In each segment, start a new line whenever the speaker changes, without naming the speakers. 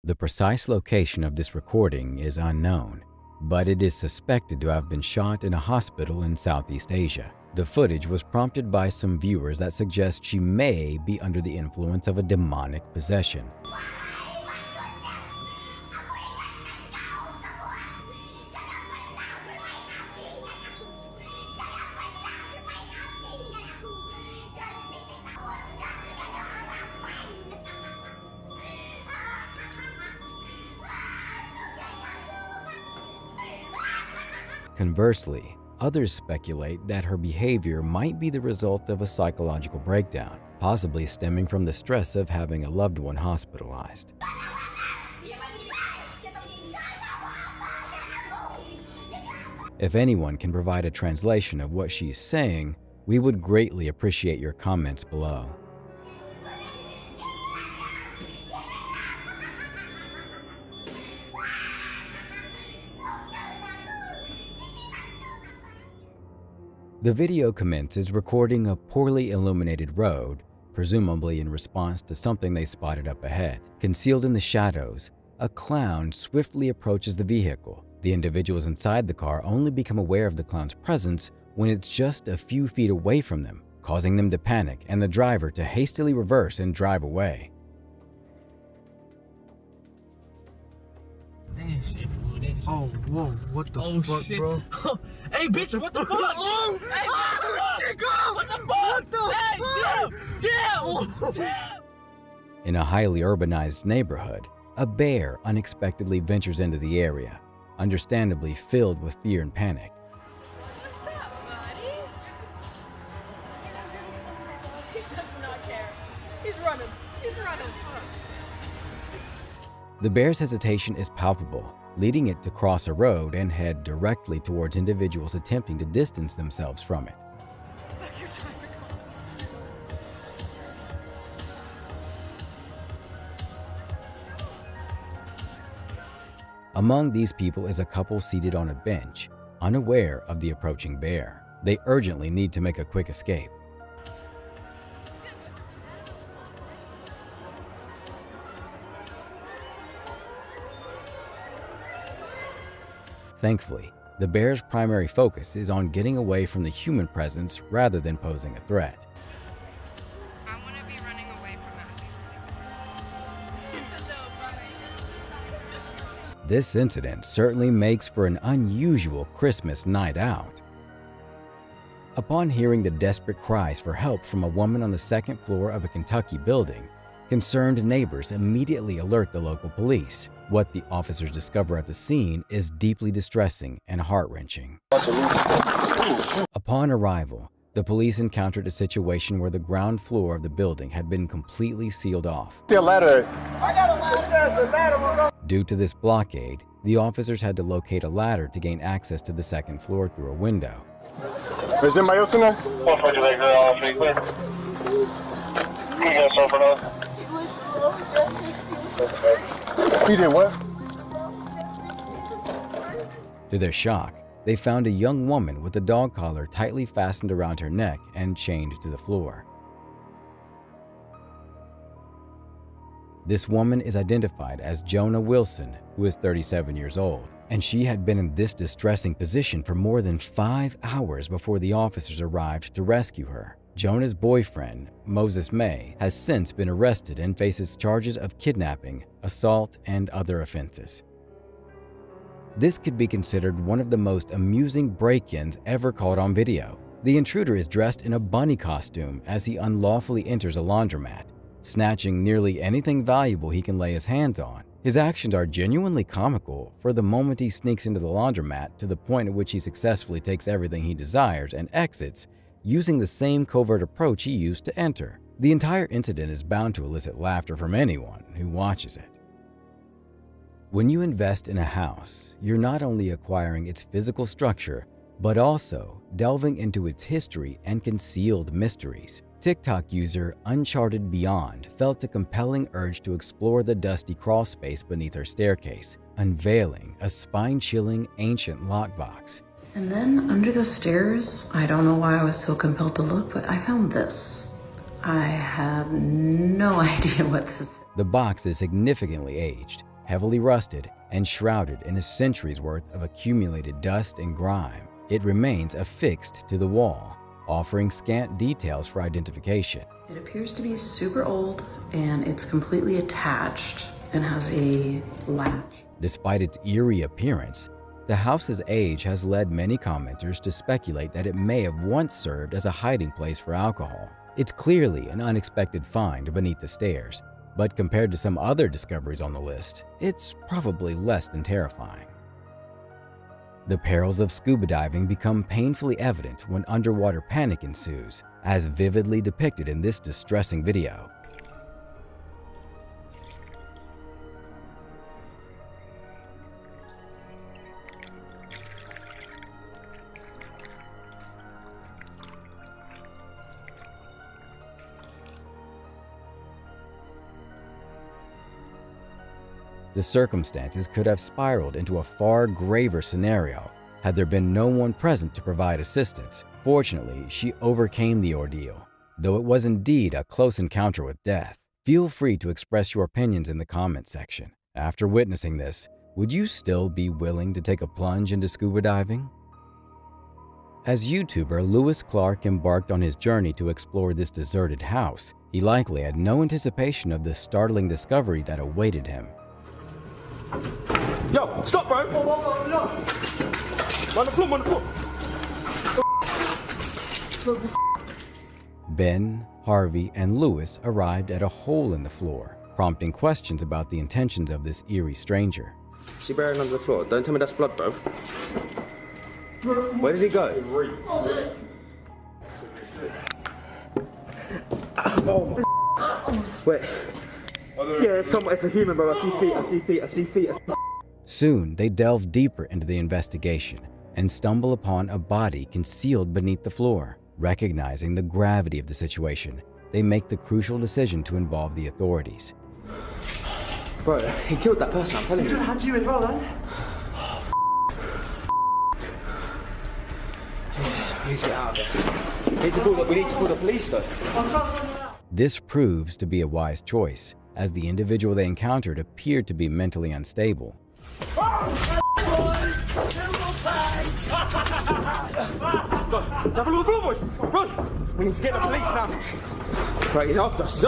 The precise location of this recording is unknown, but it is suspected to have been shot in a hospital in Southeast Asia. The footage was prompted by some viewers that suggest she may be under the influence of a demonic possession. Conversely, others speculate that her behavior might be the result of a psychological breakdown, possibly stemming from the stress of having a loved one hospitalized. If anyone can provide a translation of what she's saying, we would greatly appreciate your comments below. The video commences recording a poorly illuminated road, presumably in response to something they spotted up ahead. Concealed in the shadows, a clown swiftly approaches the vehicle. The individuals inside the car only become aware of the clown's presence when it's just a few feet away from them, causing them to panic and the driver to hastily reverse and drive away.
Oh, whoa, what the fuck,
shit.
bro?
Hey, bitch, what the fuck?
Oh,
hey,
shit, go!
What the fuck? Hey, chill!
In a highly urbanized neighborhood, a bear unexpectedly ventures into the area, understandably filled with fear and panic.
What's up, buddy? He does not care. He's running. He's running.
The bear's hesitation is palpable, leading it to cross a road and head directly towards individuals attempting to distance themselves from it. Among these people is a couple seated on a bench, unaware of the approaching bear. They urgently need to make a quick escape. Thankfully, the bear's primary focus is on getting away from the human presence rather than posing a threat.
I want to be running away from it.
This incident certainly makes for an unusual Christmas night out. Upon hearing the desperate cries for help from a woman on the second floor of a Kentucky building, concerned neighbors immediately alert the local police. What the officers discover at the scene is deeply distressing and heart-wrenching. Upon arrival, the police encountered a situation where the ground floor of the building had been completely sealed off. Due to this blockade, the officers had to locate a ladder to gain access to the second floor through a window.
Is anybody else in there? He did what?
To their shock, they found a young woman with a dog collar tightly fastened around her neck and chained to the floor. This woman is identified as Jonah Wilson, who is 37 years old, and she had been in this distressing position for more than 5 hours before the officers arrived to rescue her. Jonah's boyfriend, Moses May, has since been arrested and faces charges of kidnapping, assault, and other offenses. This could be considered one of the most amusing break-ins ever caught on video. The intruder is dressed in a bunny costume as he unlawfully enters a laundromat, snatching nearly anything valuable he can lay his hands on. His actions are genuinely comical for the moment he sneaks into the laundromat to the point at which he successfully takes everything he desires and exits, using the same covert approach he used to enter. The entire incident is bound to elicit laughter from anyone who watches it. When you invest in a house, you're not only acquiring its physical structure, but also delving into its history and concealed mysteries. TikTok user Uncharted Beyond felt a compelling urge to explore the dusty crawl space beneath her staircase, unveiling a spine-chilling ancient lockbox.
And then under the stairs, I don't know why I was so compelled to look, but I found this. I have no idea what this is.
The box is significantly aged, heavily rusted and shrouded in a century's worth of accumulated dust and grime. It remains affixed to the wall, offering scant details for identification.
It appears to be super old, and it's completely attached and has a latch.
Despite its eerie appearance, the house's age has led many commenters to speculate that it may have once served as a hiding place for alcohol. It's clearly an unexpected find beneath the stairs, but compared to some other discoveries on the list, it's probably less than terrifying. The perils of scuba diving become painfully evident when underwater panic ensues, as vividly depicted in this distressing video. The circumstances could have spiraled into a far graver scenario had there been no one present to provide assistance. Fortunately, she overcame the ordeal, though it was indeed a close encounter with death. Feel free to express your opinions in the comment section. After witnessing this, would you still be willing to take a plunge into scuba diving? As YouTuber Lewis Clark embarked on his journey to explore this deserted house, he likely had no anticipation of the startling discovery that awaited him.
Yo, stop, bro. On the floor.
Ben, Harvey, and Lewis arrived at a hole in the floor, prompting questions about the intentions of this eerie stranger.
She buried under the floor. Don't tell me that's blood, bro. Where did he go? Wait. Yeah, it's a human, bro. I see feet.
Soon, they delve deeper into the investigation and stumble upon a body concealed beneath the floor. Recognizing the gravity of the situation, they make the crucial decision to involve the authorities.
Bro, he killed that person, I'm telling you.
He had you as well, then?
We need to get out of there. We need to call the police, though.
This proves to be a wise choice, as the individual they encountered appeared to be mentally unstable.
Have a look through, boys! Run! We need to get the police now. Right, he's after us,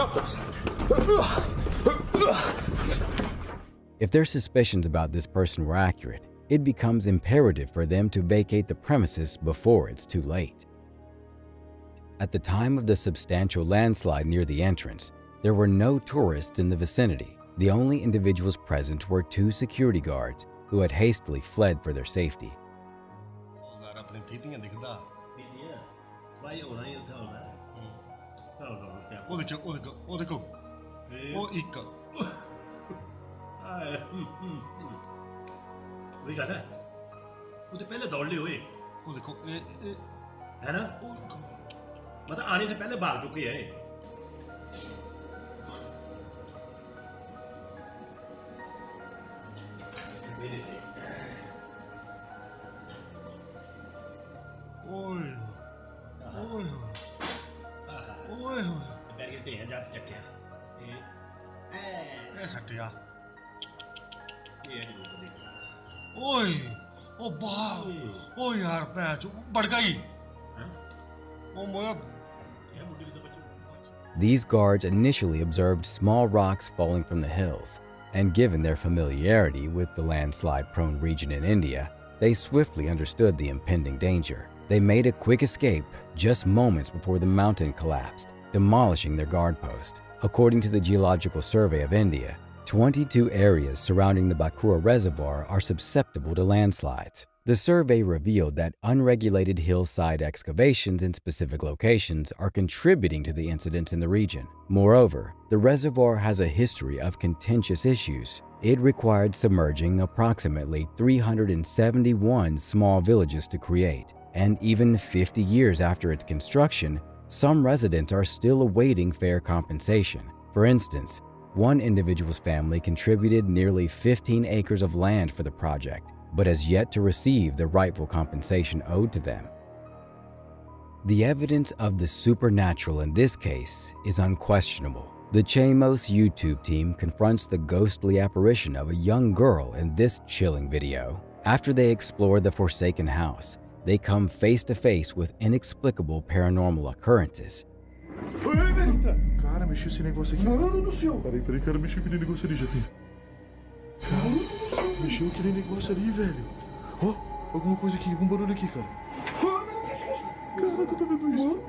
If their suspicions about this person were accurate, it becomes imperative for them to vacate the premises before it's too late. At the time of the substantial landslide near the entrance, there were no tourists in the vicinity. The only individuals present were two security guards who had hastily fled for their safety. These guards initially observed small rocks falling from the hills, and given their familiarity with the landslide-prone region in India, they swiftly understood the impending danger. They made a quick escape just moments before the mountain collapsed, demolishing their guard post. According to the Geological Survey of India, 22 areas surrounding the Bakura Reservoir are susceptible to landslides. The survey revealed that unregulated hillside excavations in specific locations are contributing to the incidents in the region. Moreover, the reservoir has a history of contentious issues. It required submerging approximately 371 small villages to create, and even 50 years after its construction, some residents are still awaiting fair compensation. For instance, one individual's family contributed nearly 15 acres of land for the project, but has yet to receive the rightful compensation owed to them. The evidence of the supernatural in this case is unquestionable. The Chamos YouTube team confronts the ghostly apparition of a young girl in this chilling video. After they explore the forsaken house, they come face to face with inexplicable paranormal occurrences.
Cara, mexeu esse negócio aqui. Mano do céu. Peraí, cara, mexeu aquele negócio ali, já tem. Mano do céu. Mexeu aquele negócio ali, velho. Ó, alguma coisa aqui, algum barulho aqui, cara. Caraca, eu tô vendo isso.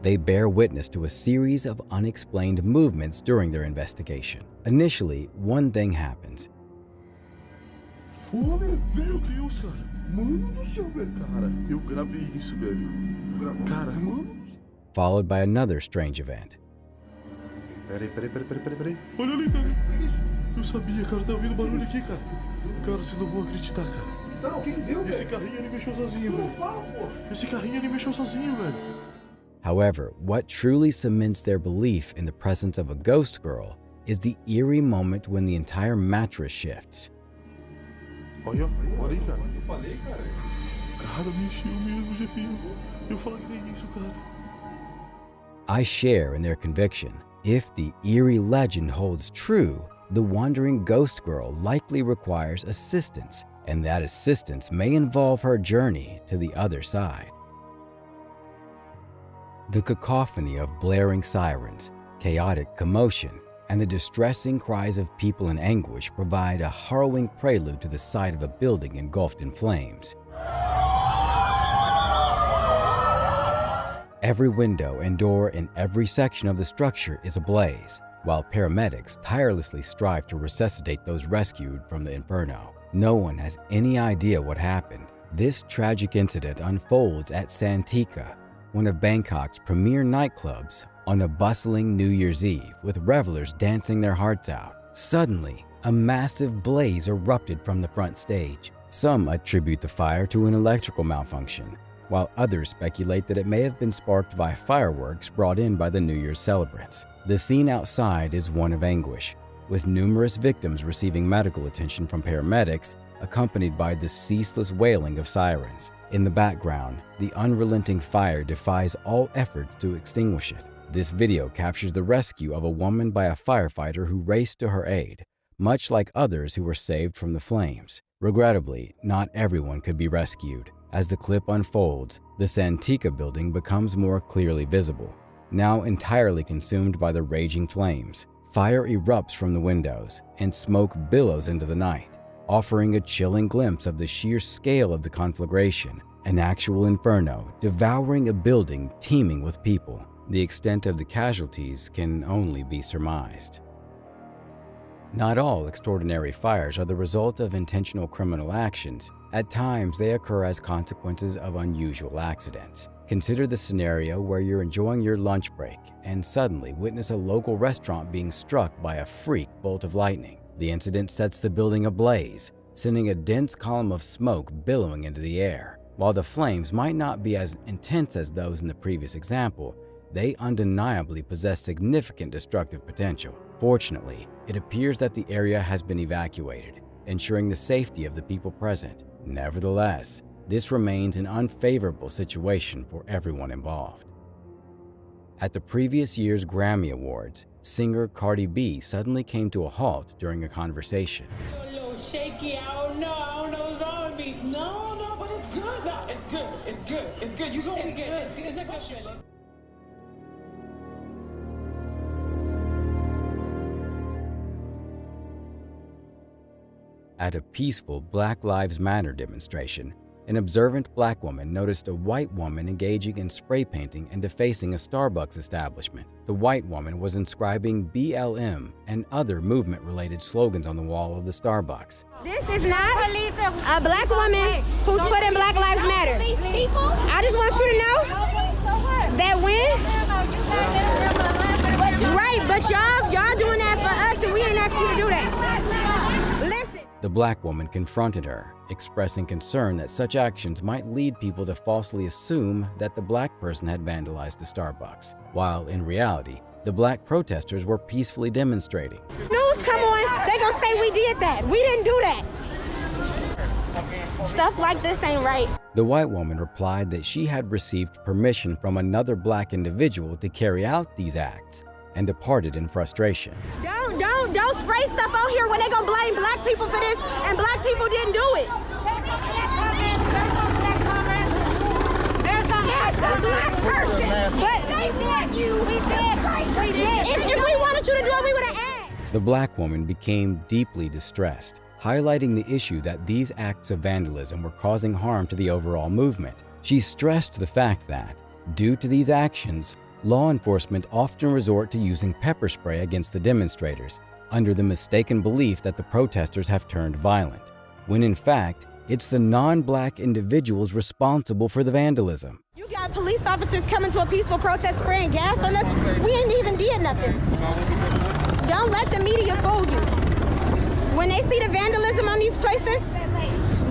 They bear witness to a series of unexplained movements during their investigation. Initially, one thing happens.
Ô, meu Deus, cara. Mano do céu, velho. Cara, eu gravei isso, velho. Cara, mano.
Followed by another strange event.
Peraí. Olha ali, cara. Eu sabia, cara. Tá ouvindo barulho aqui, cara. Cara, vocês não vão acreditar, cara. Então, o que deu, velho? Esse carrinho ele mexeu sozinho, velho. Esse carrinho ele mexeu sozinho, velho.
However, what truly cements their belief in the presence of a ghost girl is the eerie moment when the entire mattress shifts.
Olha aí, cara. Eu falei, cara. Cara, mexeu mesmo, Jefinho. Eu falei isso, cara.
I share in their conviction. If the eerie legend holds true, the wandering ghost girl likely requires assistance, and that assistance may involve her journey to the other side. The cacophony of blaring sirens, chaotic commotion, and the distressing cries of people in anguish provide a harrowing prelude to the sight of a building engulfed in flames. Every window and door in every section of the structure is ablaze, while paramedics tirelessly strive to resuscitate those rescued from the inferno. No one has any idea what happened. This tragic incident unfolds at Santika, one of Bangkok's premier nightclubs, on a bustling New Year's Eve with revelers dancing their hearts out. Suddenly, a massive blaze erupted from the front stage. Some attribute the fire to an electrical malfunction, while others speculate that it may have been sparked by fireworks brought in by the New Year's celebrants. The scene outside is one of anguish, with numerous victims receiving medical attention from paramedics, accompanied by the ceaseless wailing of sirens. In the background, the unrelenting fire defies all efforts to extinguish it. This video captures the rescue of a woman by a firefighter who raced to her aid, much like others who were saved from the flames. Regrettably, not everyone could be rescued. As the clip unfolds, the Santika building becomes more clearly visible, now entirely consumed by the raging flames. Fire erupts from the windows, and smoke billows into the night, offering a chilling glimpse of the sheer scale of the conflagration, an actual inferno devouring a building teeming with people. The extent of the casualties can only be surmised. Not all extraordinary fires are the result of intentional criminal actions. At times, they occur as consequences of unusual accidents. Consider the scenario where you're enjoying your lunch break and suddenly witness a local restaurant being struck by a freak bolt of lightning. The incident sets the building ablaze, sending a dense column of smoke billowing into the air. While the flames might not be as intense as those in the previous example, they undeniably possess significant destructive potential. Fortunately, it appears that the area has been evacuated, ensuring the safety of the people present. Nevertheless, this remains an unfavorable situation for everyone involved. At the previous year's Grammy Awards, singer Cardi B suddenly came to a halt during a conversation.
A little shaky, I don't know what's wrong with me. No, but it's good. No, it's good. You gonna be good. It's a good shit.
At a peaceful Black Lives Matter demonstration, an observant black woman noticed a white woman engaging in spray painting and defacing a Starbucks establishment. The white woman was inscribing BLM and other movement-related slogans on the wall of the Starbucks.
This is not a black woman who's putting Black Lives Matter. I just want you to know that right, but y'all doing that for us and we ain't asked you to do that. Listen.
The black woman confronted her, expressing concern that such actions might lead people to falsely assume that the black person had vandalized the Starbucks, while in reality, the black protesters were peacefully demonstrating.
News come on, they gonna say we did that. We didn't do that. Stuff like this ain't right.
The white woman replied that she had received permission from another black individual to carry out these acts, and departed in frustration.
Don't spray stuff out here when they gonna blame black people for this, and black people didn't do it. There's a black person. But we did. If we wanted you to do it, we would have asked.
The black woman became deeply distressed, highlighting the issue that these acts of vandalism were causing harm to the overall movement. She stressed the fact that, due to these actions, law enforcement often resort to using pepper spray against the demonstrators, under the mistaken belief that the protesters have turned violent, when in fact, it's the non-black individuals responsible for the vandalism.
You got police officers coming to a peaceful protest spraying gas on us. We ain't even did nothing. Don't let the media fool you. When they see the vandalism on these places,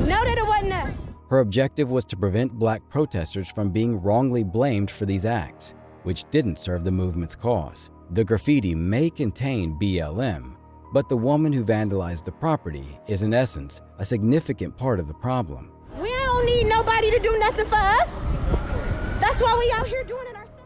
know that it wasn't us.
Her objective was to prevent black protesters from being wrongly blamed for these acts, which didn't serve the movement's cause. The graffiti may contain BLM, but the woman who vandalized the property is in essence a significant part of the problem.
We don't need nobody to do nothing for us. That's why we out here doing it ourselves.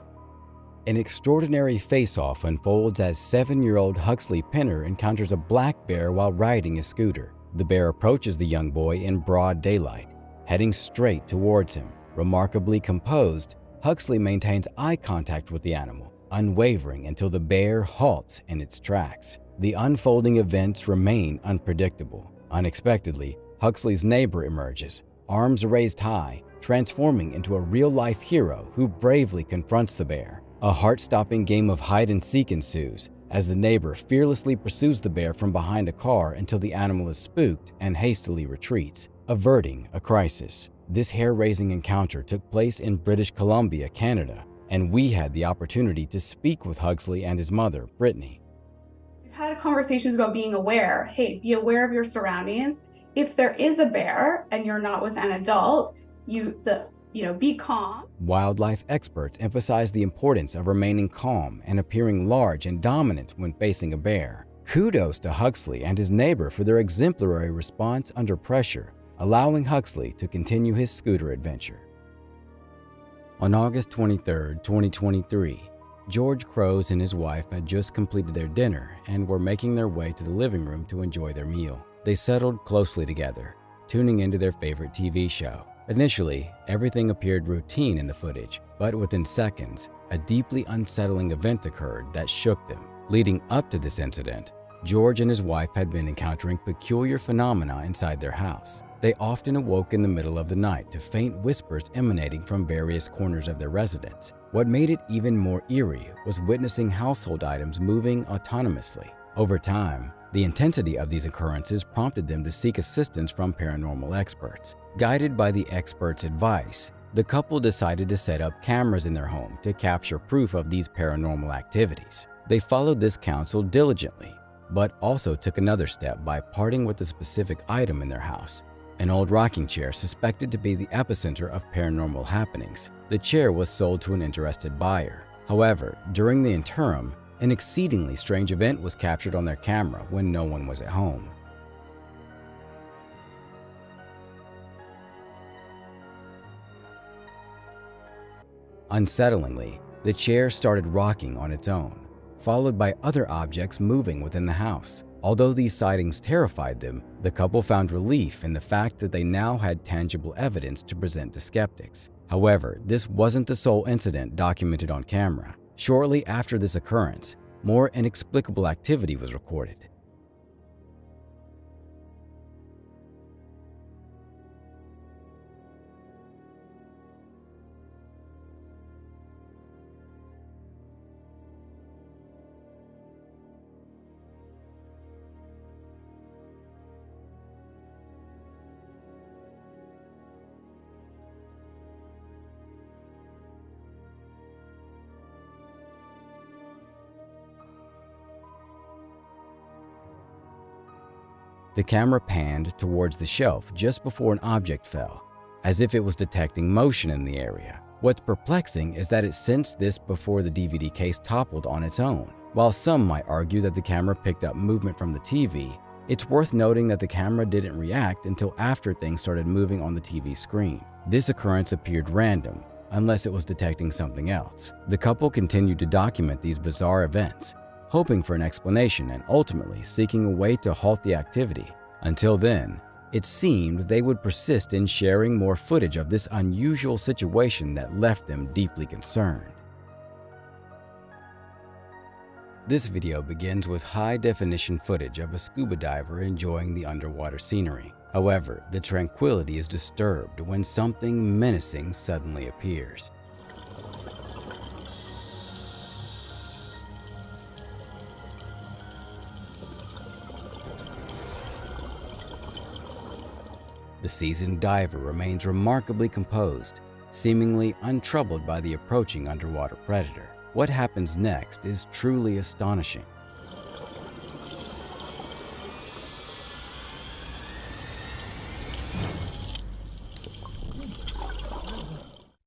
An extraordinary face-off unfolds as 7-year-old Huxley Penner encounters a black bear while riding a scooter. The bear approaches the young boy in broad daylight, heading straight towards him. Remarkably composed, Huxley maintains eye contact with the animal, unwavering until the bear halts in its tracks. The unfolding events remain unpredictable. Unexpectedly, Huxley's neighbor emerges, arms raised high, transforming into a real-life hero who bravely confronts the bear. A heart-stopping game of hide-and-seek ensues as the neighbor fearlessly pursues the bear from behind a car until the animal is spooked and hastily retreats, averting a crisis. This hair-raising encounter took place in British Columbia, Canada, and we had the opportunity to speak with Huxley and his mother, Brittany.
We've had conversations about being aware. Hey, be aware of your surroundings. If there is a bear and you're not with an adult, be calm.
Wildlife experts emphasize the importance of remaining calm and appearing large and dominant when facing a bear. Kudos to Huxley and his neighbor for their exemplary response under pressure, allowing Huxley to continue his scooter adventure. On August 23, 2023, George Crows and his wife had just completed their dinner and were making their way to the living room to enjoy their meal. They settled closely together, tuning into their favorite TV show. Initially, everything appeared routine in the footage, but within seconds, a deeply unsettling event occurred that shook them. Leading up to this incident, George and his wife had been encountering peculiar phenomena inside their house. They often awoke in the middle of the night to faint whispers emanating from various corners of their residence. What made it even more eerie was witnessing household items moving autonomously. Over time, the intensity of these occurrences prompted them to seek assistance from paranormal experts. Guided by the experts' advice, the couple decided to set up cameras in their home to capture proof of these paranormal activities. They followed this counsel diligently, but also took another step by parting with a specific item in their house, an old rocking chair suspected to be the epicenter of paranormal happenings. The chair was sold to an interested buyer. However, during the interim, an exceedingly strange event was captured on their camera when no one was at home. Unsettlingly, the chair started rocking on its own, followed by other objects moving within the house. Although these sightings terrified them, the couple found relief in the fact that they now had tangible evidence to present to skeptics. However, this wasn't the sole incident documented on camera. Shortly after this occurrence, more inexplicable activity was recorded. The camera panned towards the shelf just before an object fell, as if it was detecting motion in the area. What's perplexing is that it sensed this before the DVD case toppled on its own. While some might argue that the camera picked up movement from the TV, it's worth noting that the camera didn't react until after things started moving on the TV screen. This occurrence appeared random, unless it was detecting something else. The couple continued to document these bizarre events, hoping for an explanation and ultimately seeking a way to halt the activity. Until then, it seemed they would persist in sharing more footage of this unusual situation that left them deeply concerned. This video begins with high-definition footage of a scuba diver enjoying the underwater scenery. However, the tranquility is disturbed when something menacing suddenly appears. The seasoned diver remains remarkably composed, seemingly untroubled by the approaching underwater predator. What happens next is truly astonishing.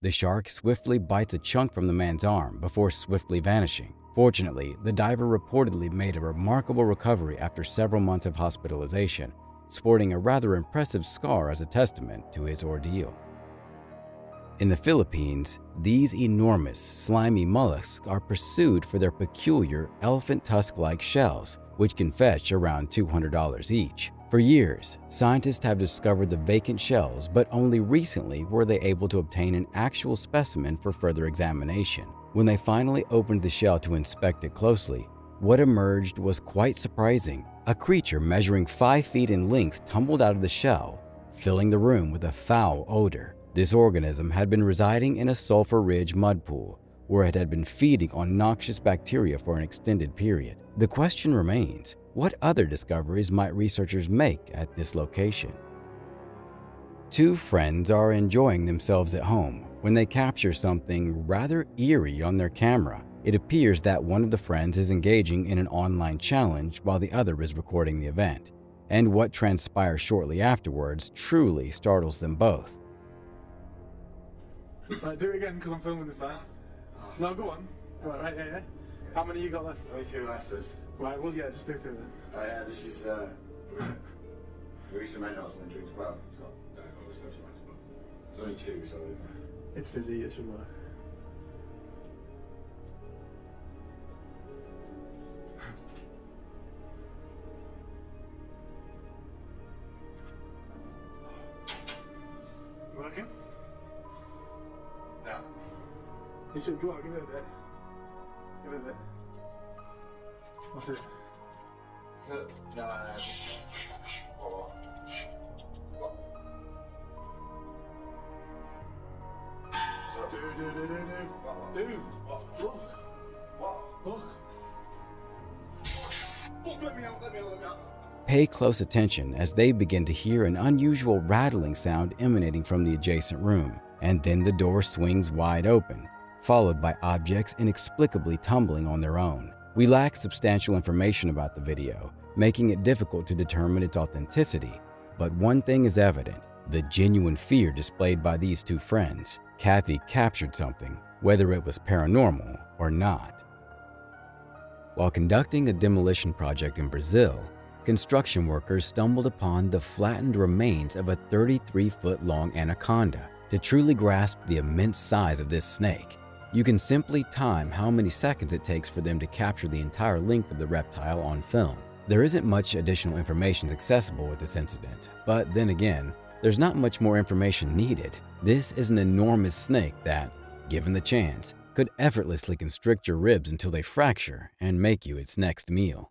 The shark swiftly bites a chunk from the man's arm before swiftly vanishing. Fortunately, the diver reportedly made a remarkable recovery after several months of hospitalization, sporting a rather impressive scar as a testament to his ordeal. In the Philippines, these enormous, slimy mollusks are pursued for their peculiar elephant tusk-like shells, which can fetch around $200 each. For years, scientists have discovered the vacant shells, but only recently were they able to obtain an actual specimen for further examination. When they finally opened the shell to inspect it closely, what emerged was quite surprising. A creature measuring 5 feet in length tumbled out of the shell, filling the room with a foul odor. This organism had been residing in a Sulphur Ridge mud pool, where it had been feeding on noxious bacteria for an extended period. The question remains, what other discoveries might researchers make at this location? Two friends are enjoying themselves at home when they capture something rather eerie on their camera. It appears that one of the friends is engaging in an online challenge while the other is recording the event, and what transpires shortly afterwards truly startles them both.
Right, do it again because I'm filming this now. No, go on. Right, yeah. How many you got left?
22 left.
Right, well, yeah, just stick to it then.
Yeah, this is Louisa Mendoza and drinks well. It's not got a special item. There's only 2, so
it's fizzy, it should work. Working?
No.
You should go on, give it a bit. Give it a bit. What's it?
No. What? So,
Do.
What?
Look. Look. Let me out.
Pay close attention as they begin to hear an unusual rattling sound emanating from the adjacent room, and then the door swings wide open, followed by objects inexplicably tumbling on their own. We lack substantial information about the video, making it difficult to determine its authenticity, but one thing is evident: the genuine fear displayed by these two friends. Kathy captured something, whether it was paranormal or not. While conducting a demolition project in Brazil, construction workers stumbled upon the flattened remains of a 33-foot-long anaconda. To truly grasp the immense size of this snake, you can simply time how many seconds it takes for them to capture the entire length of the reptile on film. There isn't much additional information accessible with this incident, but then again, there's not much more information needed. This is an enormous snake that, given the chance, could effortlessly constrict your ribs until they fracture and make you its next meal.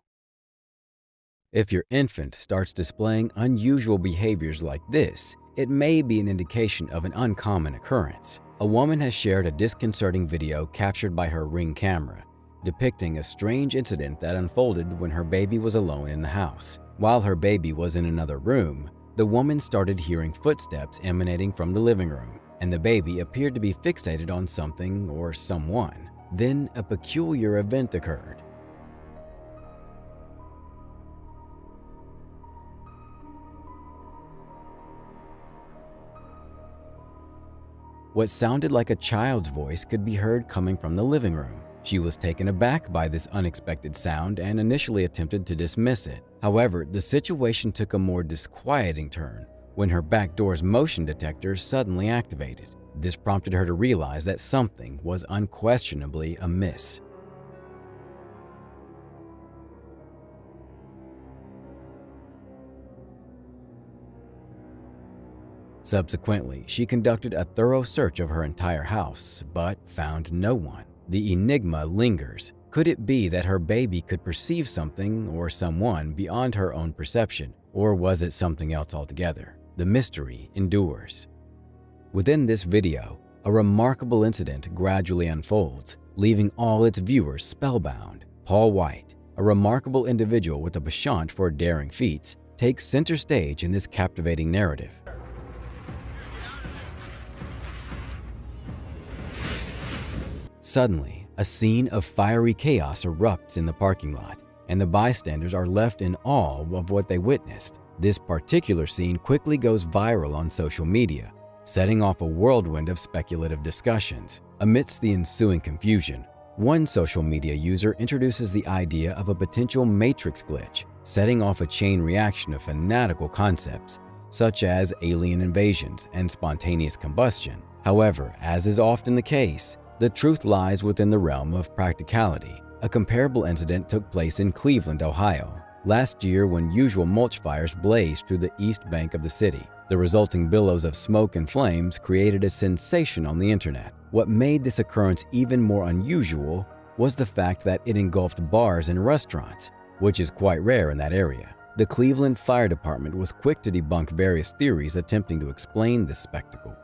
If your infant starts displaying unusual behaviors like this, it may be an indication of an uncommon occurrence. A woman has shared a disconcerting video captured by her Ring camera, depicting a strange incident that unfolded when her baby was alone in the house. While her baby was in another room, the woman started hearing footsteps emanating from the living room, and the baby appeared to be fixated on something or someone. Then a peculiar event occurred. What sounded like a child's voice could be heard coming from the living room. She was taken aback by this unexpected sound and initially attempted to dismiss it. However, the situation took a more disquieting turn when her back door's motion detector suddenly activated. This prompted her to realize that something was unquestionably amiss. Subsequently, she conducted a thorough search of her entire house, but found no one. The enigma lingers. Could it be that her baby could perceive something or someone beyond her own perception, or was it something else altogether? The mystery endures. Within this video, a remarkable incident gradually unfolds, leaving all its viewers spellbound. Paul White, a remarkable individual with a penchant for daring feats, takes center stage in this captivating narrative. Suddenly, a scene of fiery chaos erupts in the parking lot, and the bystanders are left in awe of what they witnessed. This particular scene quickly goes viral on social media, setting off a whirlwind of speculative discussions. Amidst the ensuing confusion, one social media user introduces the idea of a potential matrix glitch, setting off a chain reaction of fanatical concepts, such as alien invasions and spontaneous combustion. However, as is often the case, the truth lies within the realm of practicality. A comparable incident took place in Cleveland, Ohio, last year when usual mulch fires blazed through the east bank of the city. The resulting billows of smoke and flames created a sensation on the internet. What made this occurrence even more unusual was the fact that it engulfed bars and restaurants, which is quite rare in that area. The Cleveland Fire Department was quick to debunk various theories attempting to explain this spectacle.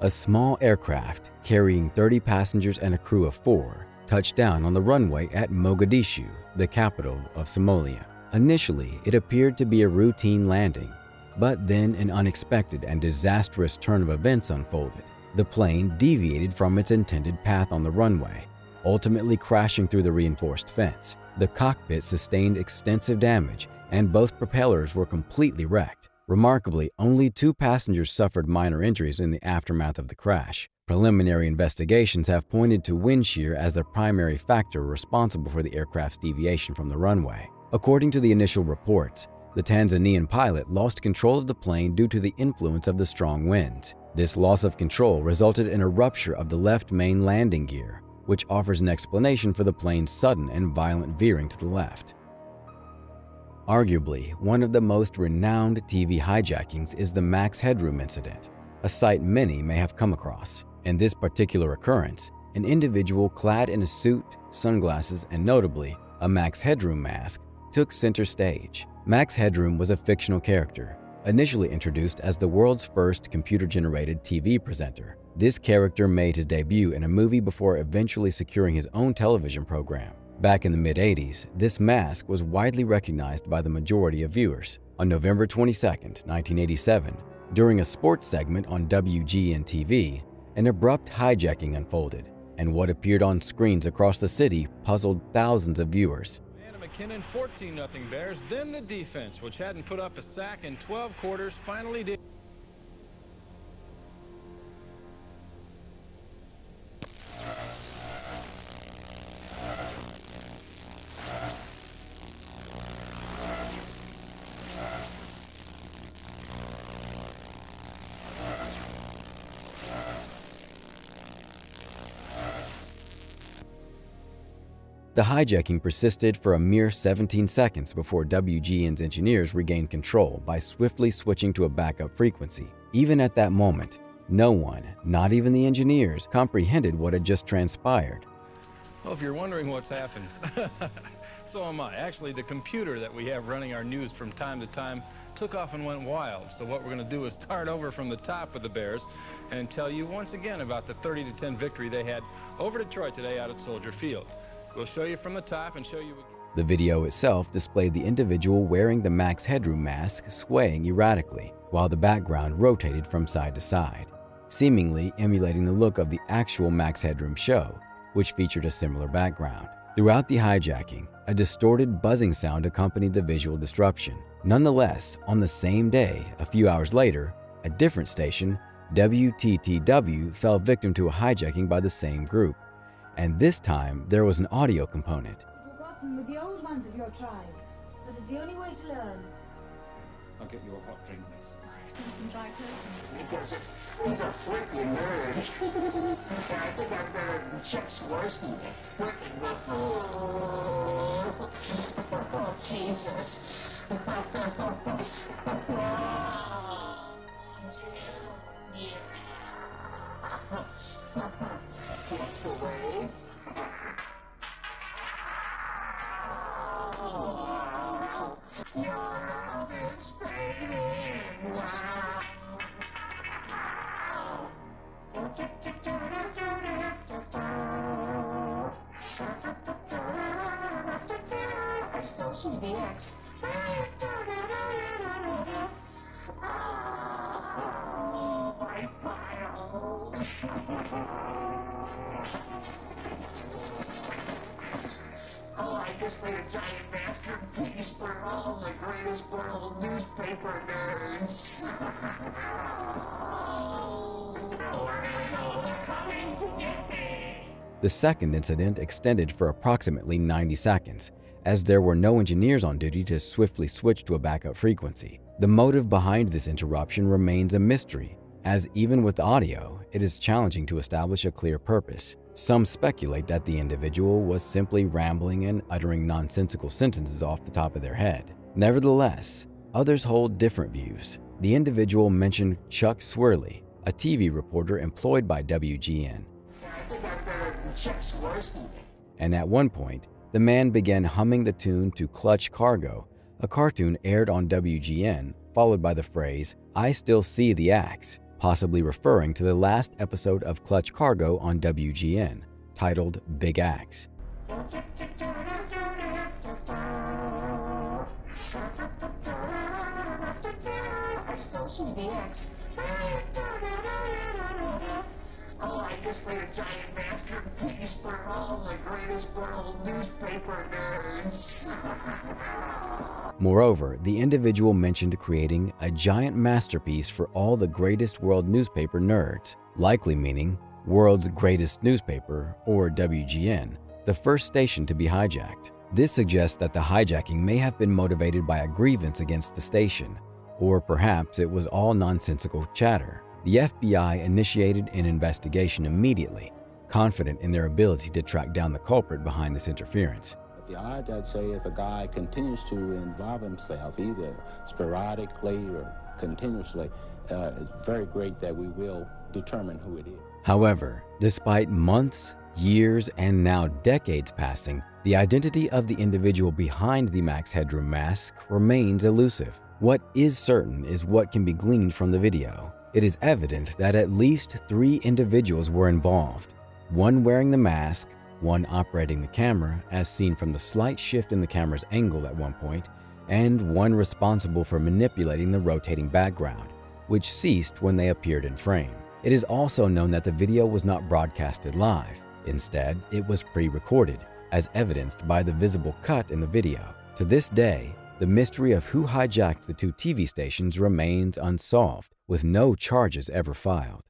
A small aircraft carrying 30 passengers and a crew of 4 touched down on the runway at Mogadishu, the capital of Somalia. Initially, it appeared to be a routine landing, but then an unexpected and disastrous turn of events unfolded. The plane deviated from its intended path on the runway, ultimately crashing through the reinforced fence. The cockpit sustained extensive damage, and both propellers were completely wrecked. Remarkably, only 2 passengers suffered minor injuries in the aftermath of the crash. Preliminary investigations have pointed to wind shear as the primary factor responsible for the aircraft's deviation from the runway. According to the initial reports, the Tanzanian pilot lost control of the plane due to the influence of the strong winds. This loss of control resulted in a rupture of the left main landing gear, which offers an explanation for the plane's sudden and violent veering to the left. Arguably, one of the most renowned TV hijackings is the Max Headroom incident, a sight many may have come across. In this particular occurrence, an individual clad in a suit, sunglasses, and notably, a Max Headroom mask took center stage. Max Headroom was a fictional character, initially introduced as the world's first computer-generated TV presenter. This character made his debut in a movie before eventually securing his own television program. Back in the mid-80s, this mask was widely recognized by the majority of viewers. On November 22, 1987, during a sports segment on WGN-TV, an abrupt hijacking unfolded, and what appeared on screens across the city puzzled thousands of viewers.
McKinnon 14-0 Bears, then the defense, which hadn't put up a sack in 12 quarters, finally did.
The hijacking persisted for a mere 17 seconds before WGN's engineers regained control by swiftly switching to a backup frequency. Even at that moment, no one, not even the engineers, comprehended what had just transpired.
Well, if you're wondering what's happened, so am I. Actually, the computer that we have running our news from time to time took off and went wild. So what we're going to do is start over from the top with the Bears and tell you once again about the 30-10 victory they had over Detroit today out at Soldier Field. We'll show you from the top and show you again.
The video itself displayed the individual wearing the Max Headroom mask swaying erratically, while the background rotated from side to side, seemingly emulating the look of the actual Max Headroom show, which featured a similar background. Throughout the hijacking, a distorted buzzing sound accompanied the visual disruption. Nonetheless, on the same day, a few hours later, a different station, WTTW, fell victim to a hijacking by the same group. And this time, there was an audio component.
Forgotten with the old ones of your tribe. That is the only way to learn.
Okay.
get you a hot drink, miss.
Some dry clothes.
Because he's a freaking nerd. I think I'm better than Chuck Swirsky. Freaking nerd. Oh, Jesus. Yeah. That's the way. Your love is fading. I still see the X. Oh, my files. Oh, I guess they're a giant masterpiece for all the greatest world newspaper nerds. Coming to get me.
The second incident extended for approximately 90 seconds, as there were no engineers on duty to swiftly switch to a backup frequency. The motive behind this interruption remains a mystery, as even with audio, it is challenging to establish a clear purpose. Some speculate that the individual was simply rambling and uttering nonsensical sentences off the top of their head. Nevertheless, others hold different views. The individual mentioned Chuck Swirly, a TV reporter employed by WGN. And at one point, the man began humming the tune to Clutch Cargo, a cartoon aired on WGN, followed by the phrase, "I still see the axe," possibly referring to the last episode of Clutch Cargo on WGN, titled Big Axe.
Oh, I guess they're a giant masterpiece for all the greatest world newspaper nerds.
Moreover, the individual mentioned creating a giant masterpiece for all the greatest world newspaper nerds, likely meaning World's Greatest Newspaper, or WGN, the first station to be hijacked. This suggests that the hijacking may have been motivated by a grievance against the station, or perhaps it was all nonsensical chatter. The FBI initiated an investigation immediately, confident in their ability to track down the culprit behind this interference.
The odds, I'd say, if a guy continues to involve himself, either sporadically or continuously, it's very great that we will determine who it is.
However, despite months, years, and now decades passing, the identity of the individual behind the Max Headroom mask remains elusive. What is certain is what can be gleaned from the video. It is evident that at least 3 individuals were involved, one wearing the mask, one operating the camera as seen from the slight shift in the camera's angle at one point, and one responsible for manipulating the rotating background, which ceased when they appeared in frame. It is also known that the video was not broadcasted live. Instead, it was pre-recorded, as evidenced by the visible cut in the video. To this day, the mystery of who hijacked the 2 TV stations remains unsolved, with no charges ever filed.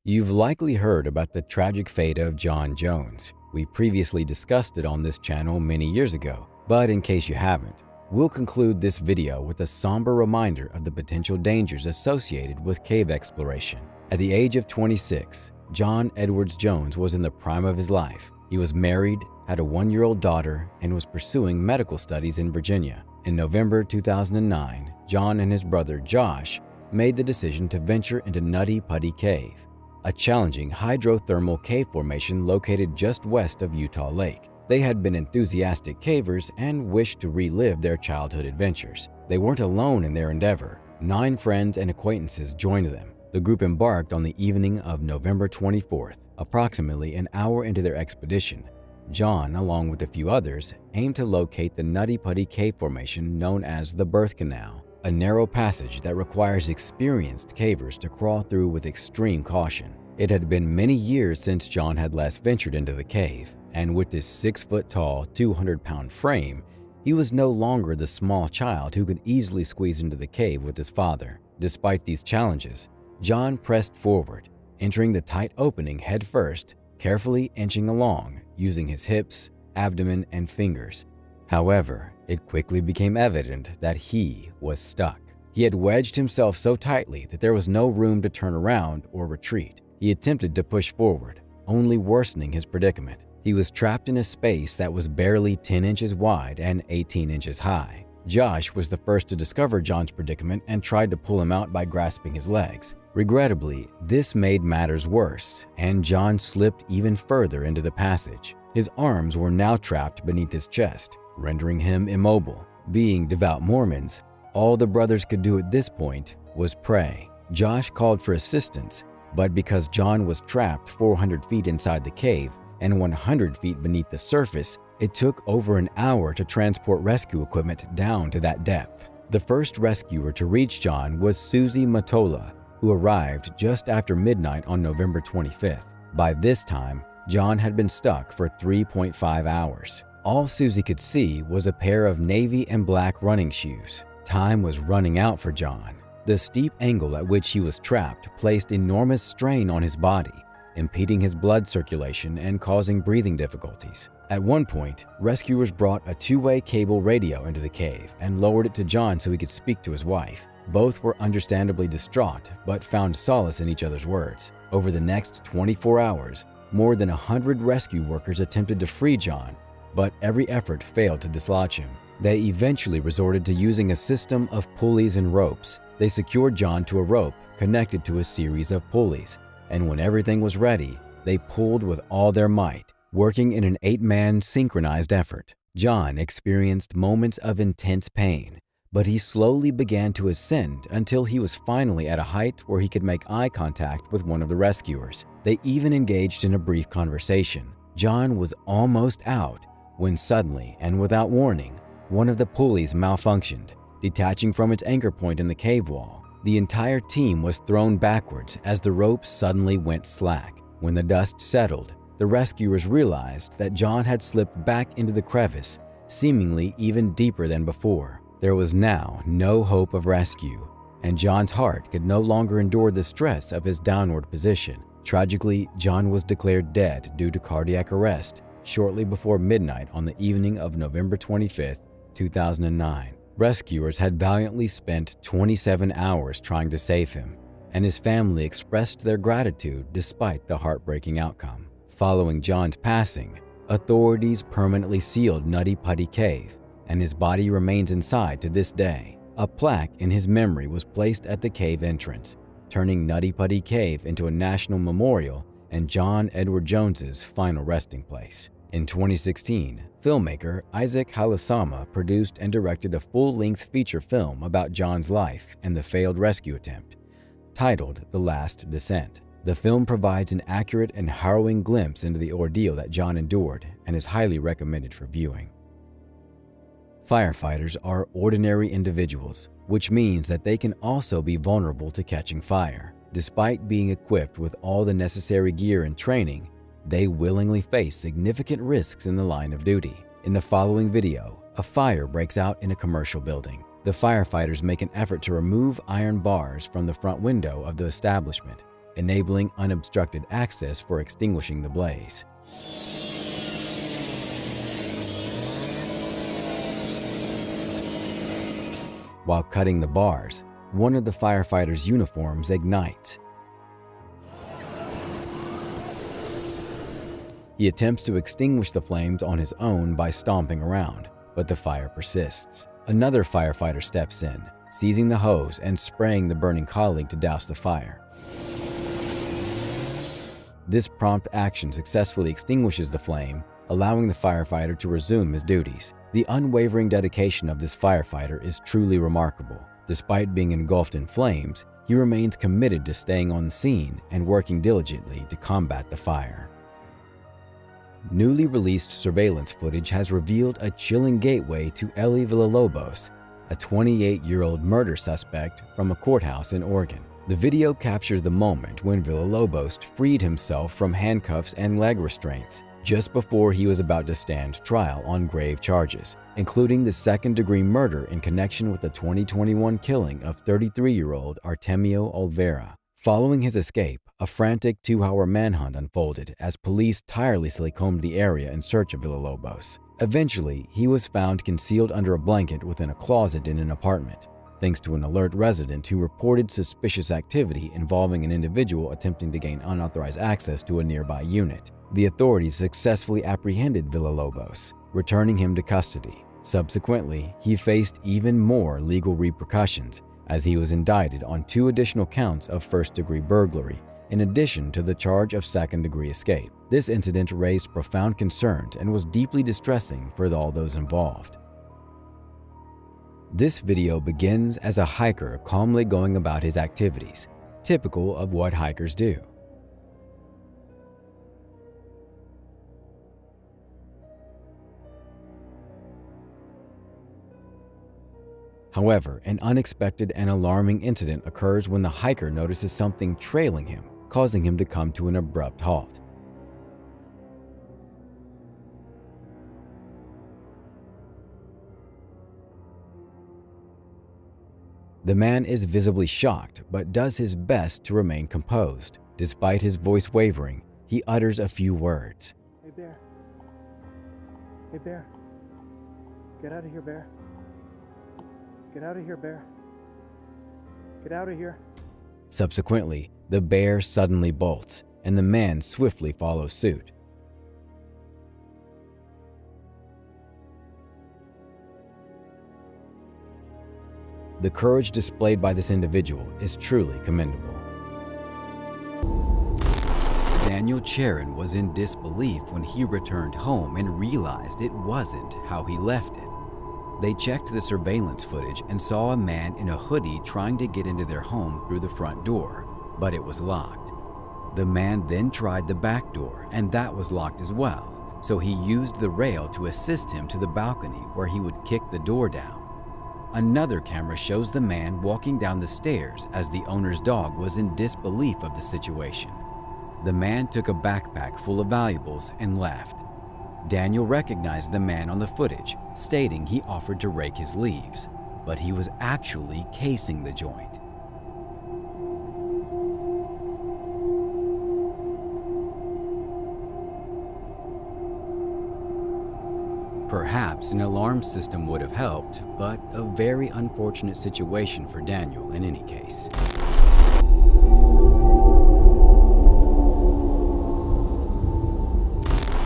You've likely heard about the tragic fate of John Jones. We previously discussed it on this channel many years ago, but in case you haven't, we'll conclude this video with a somber reminder of the potential dangers associated with cave exploration. At the age of 26, John Edwards Jones was in the prime of his life. He was married, had a 1-year-old daughter, and was pursuing medical studies in Virginia. In November 2009, John and his brother Josh made the decision to venture into Nutty Putty Cave, a challenging hydrothermal cave formation located just west of Utah Lake. They had been enthusiastic cavers and wished to relive their childhood adventures. They weren't alone in their endeavor. 9 friends and acquaintances joined them. The group embarked on the evening of November 24th, approximately an hour into their expedition. John, along with a few others, aimed to locate the Nutty Putty Cave formation known as the Birth Canal, a narrow passage that requires experienced cavers to crawl through with extreme caution. It had been many years since John had last ventured into the cave, and with his 6-foot-tall, 200-pound frame, he was no longer the small child who could easily squeeze into the cave with his father. Despite these challenges, John pressed forward, entering the tight opening head first, carefully inching along, using his hips, abdomen, and fingers. However, it quickly became evident that he was stuck. He had wedged himself so tightly that there was no room to turn around or retreat. He attempted to push forward, only worsening his predicament. He was trapped in a space that was barely 10 inches wide and 18 inches high. Josh was the first to discover John's predicament and tried to pull him out by grasping his legs. Regrettably, this made matters worse, and John slipped even further into the passage. His arms were now trapped beneath his chest, rendering him immobile. Being devout Mormons, all the brothers could do at this point was pray. Josh called for assistance, but because John was trapped 400 feet inside the cave and 100 feet beneath the surface, it took over an hour to transport rescue equipment down to that depth. The first rescuer to reach John was Susie Matola, who arrived just after midnight on November 25th. By this time, John had been stuck for 3.5 hours. All Susie could see was a pair of navy and black running shoes. Time was running out for John. The steep angle at which he was trapped placed enormous strain on his body, impeding his blood circulation and causing breathing difficulties. At one point, rescuers brought a two-way cable radio into the cave and lowered it to John so he could speak to his wife. Both were understandably distraught, but found solace in each other's words. Over the next 24 hours, more than 100 rescue workers attempted to free John, but every effort failed to dislodge him. They eventually resorted to using a system of pulleys and ropes. They secured John to a rope connected to a series of pulleys, and when everything was ready, they pulled with all their might, working in an 8-man synchronized effort. John experienced moments of intense pain, but he slowly began to ascend until he was finally at a height where he could make eye contact with one of the rescuers. They even engaged in a brief conversation. John was almost out when suddenly and without warning, one of the pulleys malfunctioned, detaching from its anchor point in the cave wall. The entire team was thrown backwards as the rope suddenly went slack. When the dust settled, the rescuers realized that John had slipped back into the crevice, seemingly even deeper than before. There was now no hope of rescue, and John's heart could no longer endure the stress of his downward position. Tragically, John was declared dead due to cardiac arrest shortly before midnight on the evening of November 25, 2009. Rescuers had valiantly spent 27 hours trying to save him, and his family expressed their gratitude despite the heartbreaking outcome. Following John's passing, authorities permanently sealed Nutty Putty Cave, and his body remains inside to this day. A plaque in his memory was placed at the cave entrance, turning Nutty Putty Cave into a national memorial and John Edward Jones's final resting place. In 2016, filmmaker Isaac Halasama produced and directed a full-length feature film about John's life and the failed rescue attempt, titled The Last Descent. The film provides an accurate and harrowing glimpse into the ordeal that John endured and is highly recommended for viewing. Firefighters are ordinary individuals, which means that they can also be vulnerable to catching fire. Despite being equipped with all the necessary gear and training, they willingly face significant risks in the line of duty. In the following video, a fire breaks out in a commercial building. The firefighters make an effort to remove iron bars from the front window of the establishment, enabling unobstructed access for extinguishing the blaze. While cutting the bars, one of the firefighters' uniforms ignites. He attempts to extinguish the flames on his own by stomping around, but the fire persists. Another firefighter steps in, seizing the hose and spraying the burning colleague to douse the fire. This prompt action successfully extinguishes the flame, allowing the firefighter to resume his duties. The unwavering dedication of this firefighter is truly remarkable. Despite being engulfed in flames, he remains committed to staying on the scene and working diligently to combat the fire. Newly released surveillance footage has revealed a chilling gateway to Eli Villalobos, a 28-year-old murder suspect from a courthouse in Oregon. The video captures the moment when Villalobos freed himself from handcuffs and leg restraints just before he was about to stand trial on grave charges, including the second-degree murder in connection with the 2021 killing of 33-year-old Artemio Olvera. Following his escape, a frantic 2-hour manhunt unfolded as police tirelessly combed the area in search of Villalobos. Eventually, he was found concealed under a blanket within a closet in an apartment, thanks to an alert resident who reported suspicious activity involving an individual attempting to gain unauthorized access to a nearby unit. The authorities successfully apprehended Villalobos, returning him to custody. Subsequently, he faced even more legal repercussions as he was indicted on 2 additional counts of first-degree burglary, in addition to the charge of second-degree escape. This incident raised profound concerns and was deeply distressing for all those involved. This video begins as a hiker calmly going about his activities, typical of what hikers do. However, an unexpected and alarming incident occurs when the hiker notices something trailing him, causing him to come to an abrupt halt. The man is visibly shocked, but does his best to remain composed. Despite his voice wavering, he utters a few words.
Hey, bear. Hey, bear. Get out of here, bear. Get out of here, bear. Get out of here.
Subsequently, the bear suddenly bolts, and the man swiftly follows suit. The courage displayed by this individual is truly commendable. Daniel Charon was in disbelief when he returned home and realized it wasn't how he left it. They checked the surveillance footage and saw a man in a hoodie trying to get into their home through the front door, but it was locked. The man then tried the back door, and that was locked as well, so he used the rail to assist him to the balcony where he would kick the door down. Another camera shows the man walking down the stairs as the owner's dog was in disbelief of the situation. The man took a backpack full of valuables and left. Daniel recognized the man on the footage, stating he offered to rake his leaves, but he was actually casing the joint. Perhaps an alarm system would have helped, but a very unfortunate situation for Daniel in any case.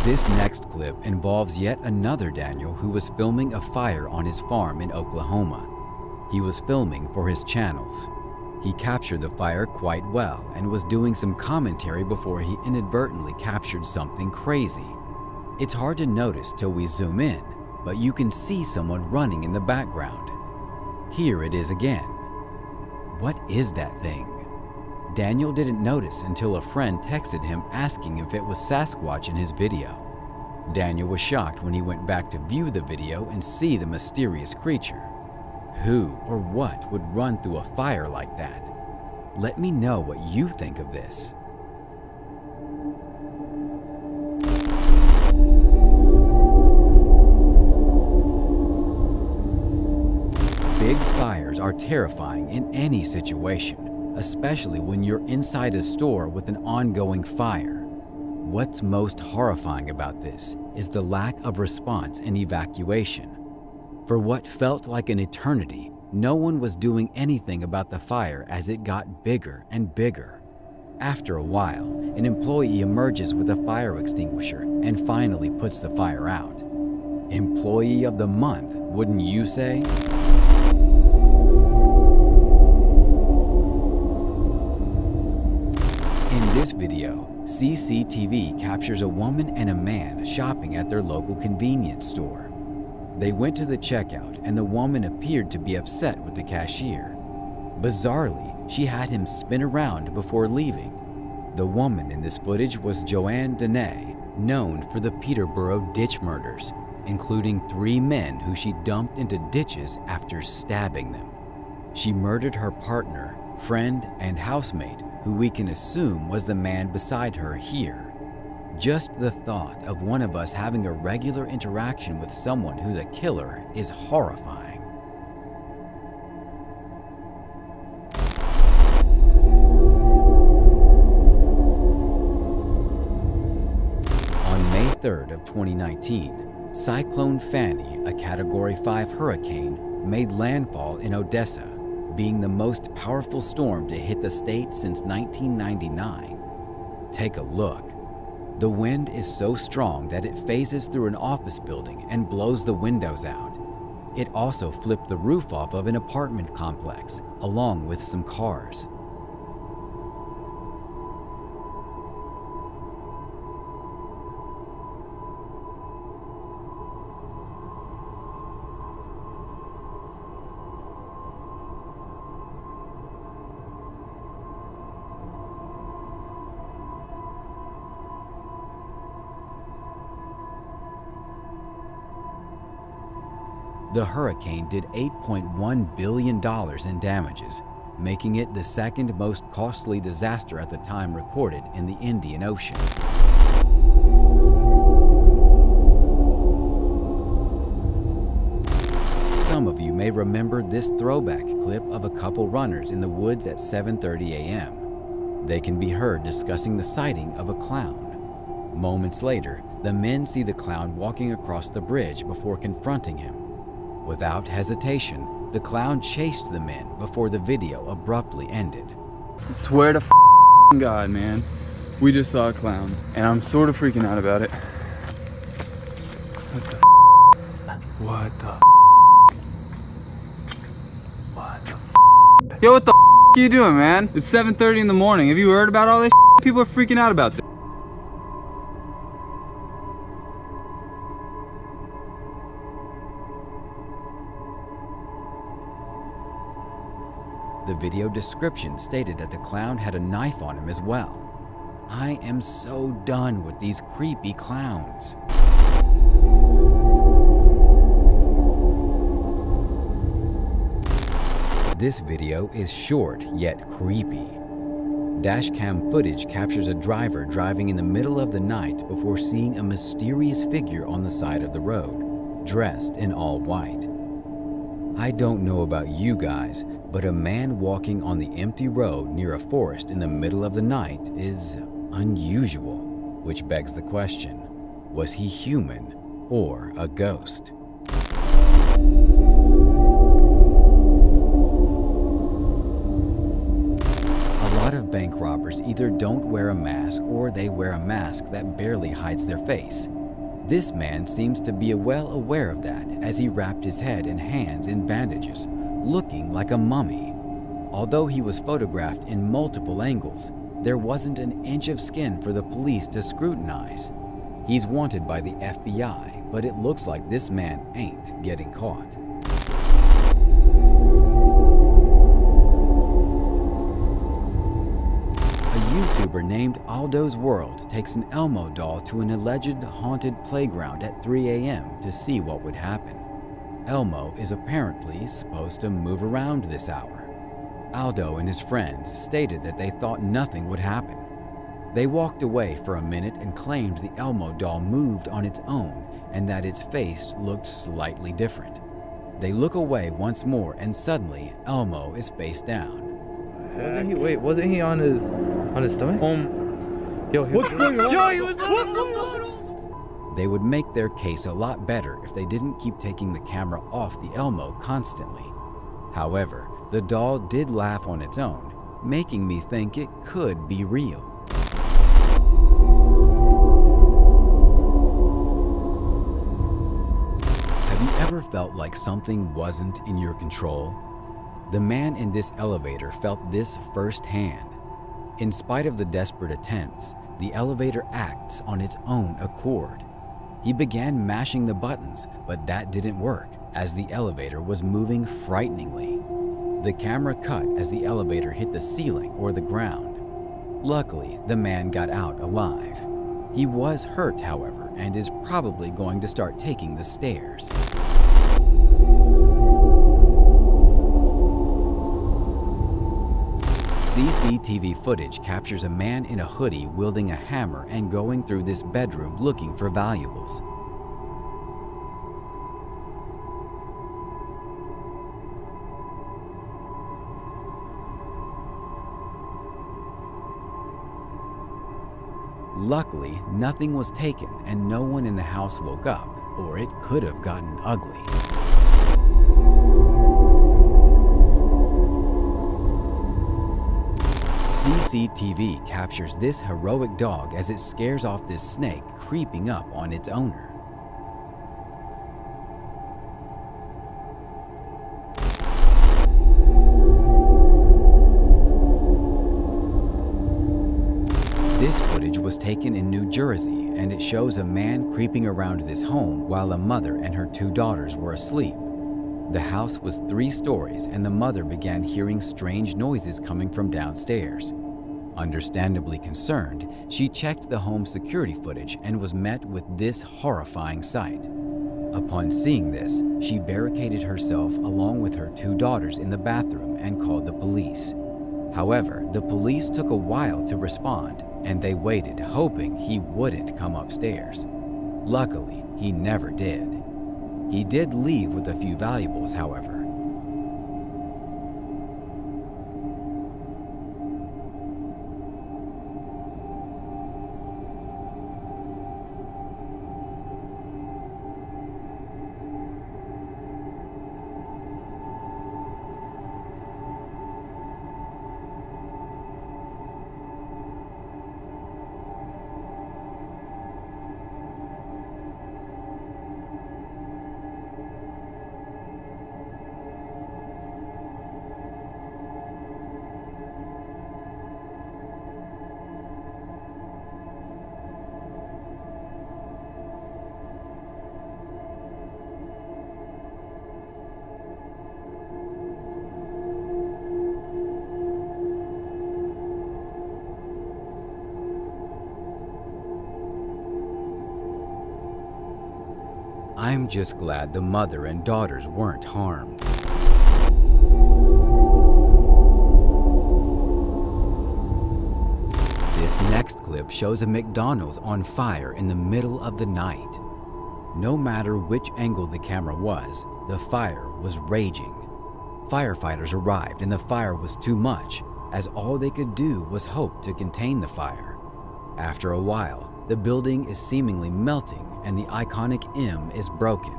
This next clip involves yet another Daniel who was filming a fire on his farm in Oklahoma. He was filming for his channels. He captured the fire quite well and was doing some commentary before he inadvertently captured something crazy. It's hard to notice till we zoom in, but you can see someone running in the background. Here it is again. What is that thing? Daniel didn't notice until a friend texted him asking if it was Sasquatch in his video. Daniel was shocked when he went back to view the video and see the mysterious creature. Who or what would run through a fire like that? Let me know what you think of this. Big fires are terrifying in any situation, especially when you're inside a store with an ongoing fire. What's most horrifying about this is the lack of response and evacuation. For what felt like an eternity, no one was doing anything about the fire as it got bigger and bigger. After a while, an employee emerges with a fire extinguisher and finally puts the fire out. Employee of the month, wouldn't you say? In this video, CCTV captures a woman and a man shopping at their local convenience store. They went to the checkout and the woman appeared to be upset with the cashier. Bizarrely, she had him spin around before leaving. The woman in this footage was Joanne Dene, known for the Peterborough ditch murders, including 3 men who she dumped into ditches after stabbing them. She murdered her partner, friend, and housemate, who we can assume was the man beside her here. Just the thought of one of us having a regular interaction with someone who's a killer is horrifying. On May 3rd of 2019, Cyclone Fanny, a Category 5 hurricane, made landfall in Odessa, being the most powerful storm to hit the state since 1999. Take a look. The wind is so strong that it phases through an office building and blows the windows out. It also flipped the roof off of an apartment complex, along with some cars. The hurricane did $8.1 billion in damages, making it the second most costly disaster at the time recorded in the Indian Ocean. Some of you may remember this throwback clip of a couple runners in the woods at 7:30 a.m. They can be heard discussing the sighting of a clown. Moments later, the men see the clown walking across the bridge before confronting him. Without hesitation, the clown chased the men before the video abruptly ended.
I swear to God, man. We just saw a clown, and I'm sort of freaking out about it. What the What the What the Yo, what the are you doing, man? It's 7:30 in the morning. Have you heard about all this? People are freaking out about this.
The video description stated that the clown had a knife on him as well. I am so done with these creepy clowns. This video is short yet creepy. Dashcam footage captures a driver driving in the middle of the night before seeing a mysterious figure on the side of the road, dressed in all white. I don't know about you guys, but a man walking on the empty road near a forest in the middle of the night is unusual, which begs the question, was he human or a ghost? A lot of bank robbers either don't wear a mask or they wear a mask that barely hides their face. This man seems to be well aware of that as he wrapped his head and hands in bandages, looking like a mummy. Although he was photographed in multiple angles, there wasn't an inch of skin for the police to scrutinize. He's wanted by the FBI, but it looks like this man ain't getting caught. A YouTuber named Aldo's World takes an Elmo doll to an alleged haunted playground at 3 a.m. to see what would happen. Elmo is apparently supposed to move around this hour. Aldo and his friends stated that they thought nothing would happen. They walked away for a minute and claimed the Elmo doll moved on its own and that its face looked slightly different. They look away once more and suddenly Elmo is face down.
Wasn't he on his stomach?
What's going on? Yo, he was what's going on?
They would make their case a lot better if they didn't keep taking the camera off the Elmo constantly. However, the doll did laugh on its own, making me think it could be real. Have you ever felt like something wasn't in your control? The man in this elevator felt this firsthand. In spite of the desperate attempts, the elevator acts on its own accord. He began mashing the buttons, but that didn't work as the elevator was moving frighteningly. The camera cut as the elevator hit the ceiling or the ground. Luckily, the man got out alive. He was hurt, however, and is probably going to start taking the stairs. CCTV footage captures a man in a hoodie wielding a hammer and going through this bedroom looking for valuables. Luckily, nothing was taken and no one in the house woke up, or it could have gotten ugly. CCTV captures this heroic dog as it scares off this snake creeping up on its owner. This footage was taken in New Jersey, and it shows a man creeping around this home while a mother and her 2 daughters were asleep. The house was 3 stories, and the mother began hearing strange noises coming from downstairs. Understandably concerned, she checked the home security footage and was met with this horrifying sight. Upon seeing this, she barricaded herself along with her 2 daughters in the bathroom and called the police. However, the police took a while to respond, and they waited, hoping he wouldn't come upstairs. Luckily, he never did. He did leave with a few valuables, however. I'm just glad the mother and daughters weren't harmed. This next clip shows a McDonald's on fire in the middle of the night. No matter which angle the camera was, the fire was raging. Firefighters arrived and the fire was too much, as all they could do was hope to contain the fire. After a while, the building is seemingly melting and the iconic M is broken.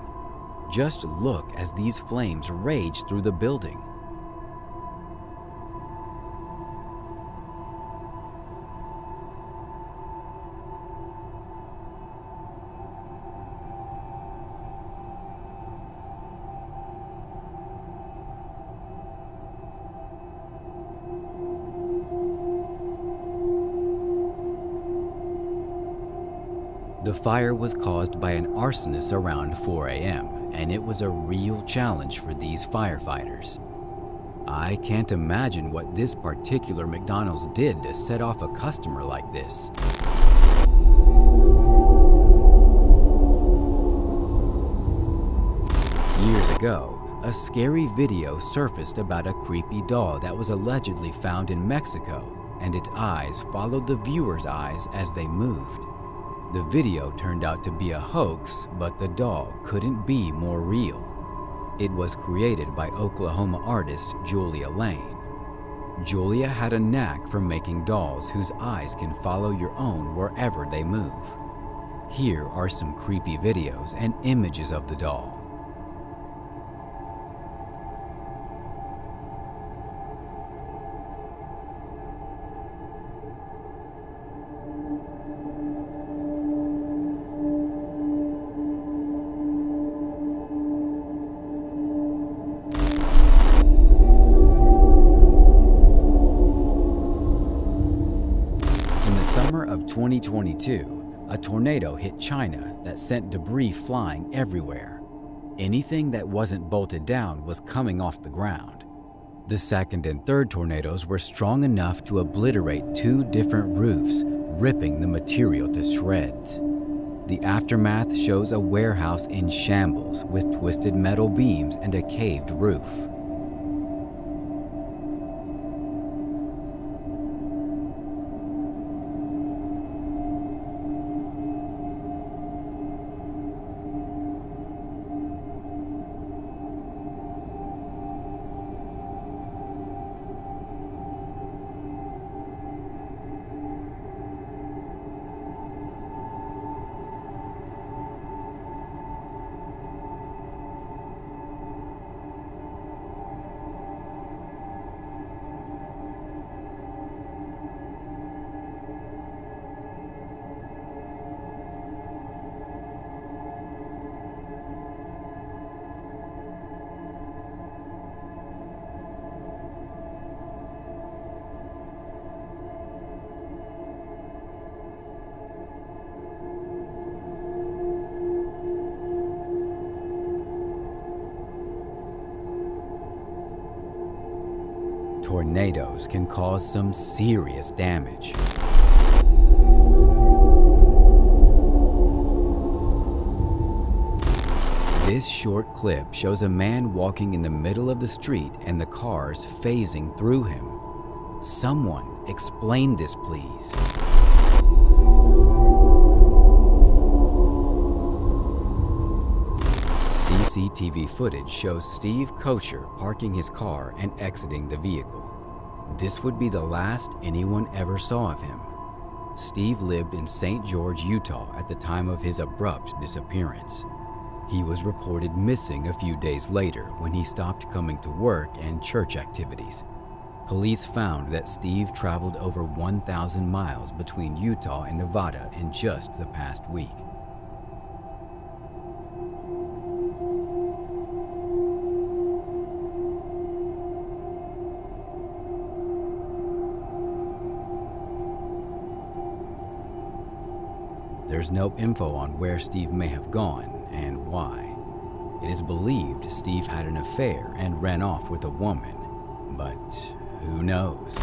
Just look as these flames rage through the building. The fire was caused by an arsonist around 4 a.m., and it was a real challenge for these firefighters. I can't imagine what this particular McDonald's did to set off a customer like this. Years ago, a scary video surfaced about a creepy doll that was allegedly found in Mexico, and its eyes followed the viewer's eyes as they moved. The video turned out to be a hoax, but the doll couldn't be more real. It was created by Oklahoma artist Julia Lane. Julia had a knack for making dolls whose eyes can follow your own wherever they move. Here are some creepy videos and images of the doll. Summer of 2022, a tornado hit China that sent debris flying everywhere. Anything that wasn't bolted down was coming off the ground. The second and third tornadoes were strong enough to obliterate 2 different roofs, ripping the material to shreds. The aftermath shows a warehouse in shambles with twisted metal beams and a caved roof. Tornadoes can cause some serious damage. This short clip shows a man walking in the middle of the street and the cars phasing through him. Someone explain this, please. CCTV footage shows Steve Kocher parking his car and exiting the vehicle. This would be the last anyone ever saw of him. Steve lived in St. George, Utah at the time of his abrupt disappearance. He was reported missing a few days later when he stopped coming to work and church activities. Police found that Steve traveled over 1,000 miles between Utah and Nevada in just the past week. There's no info on where Steve may have gone and why. It is believed Steve had an affair and ran off with a woman, but who knows?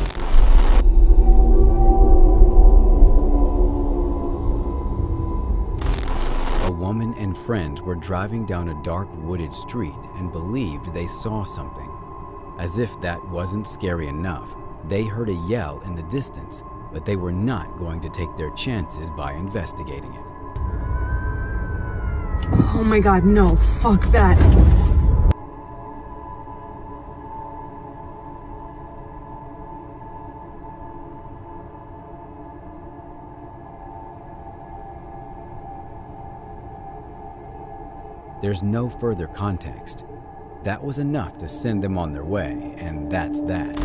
A woman and friends were driving down a dark wooded street and believed they saw something. As if that wasn't scary enough, they heard a yell in the distance, but they were not going to take their chances by investigating it.
Oh my God, no, fuck that.
There's no further context. That was enough to send them on their way, and that's that.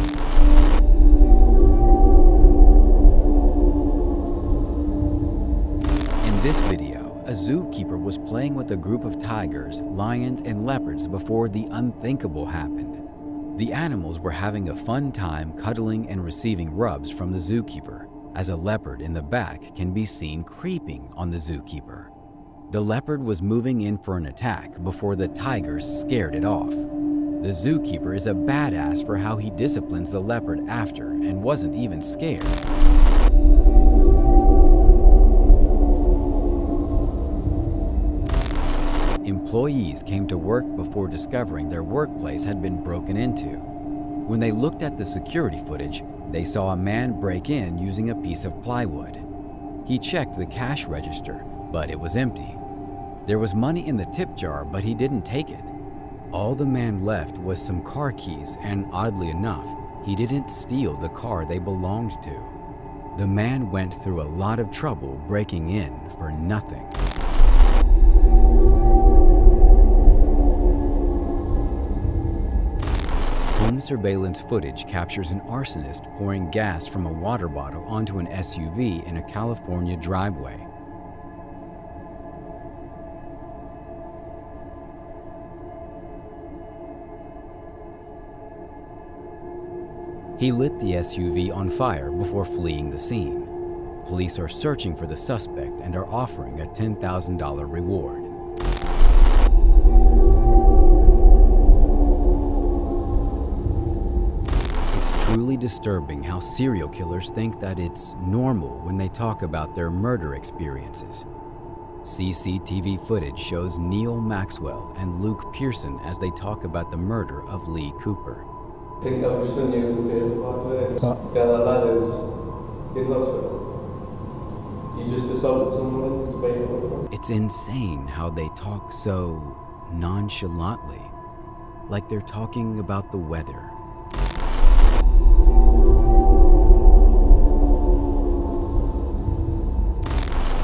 In this video, a zookeeper was playing with a group of tigers, lions, and leopards before the unthinkable happened. The animals were having a fun time cuddling and receiving rubs from the zookeeper, as a leopard in the back can be seen creeping on the zookeeper. The leopard was moving in for an attack before the tigers scared it off. The zookeeper is a badass for how he disciplines the leopard after and wasn't even scared. Employees came to work before discovering their workplace had been broken into. When they looked at the security footage, they saw a man break in using a piece of plywood. He checked the cash register, but it was empty. There was money in the tip jar, but he didn't take it. All the man left was some car keys, and oddly enough, he didn't steal the car they belonged to. The man went through a lot of trouble breaking in for nothing. Home surveillance footage captures an arsonist pouring gas from a water bottle onto an SUV in a California driveway. He lit the SUV on fire before fleeing the scene. Police are searching for the suspect and are offering a $10,000 reward. It's truly disturbing how serial killers think that it's normal when they talk about their murder experiences. CCTV footage shows Neil Maxwell and Luke Pearson as they talk about the murder of Lee Cooper. It's insane how they talk so nonchalantly, like they're talking about the weather.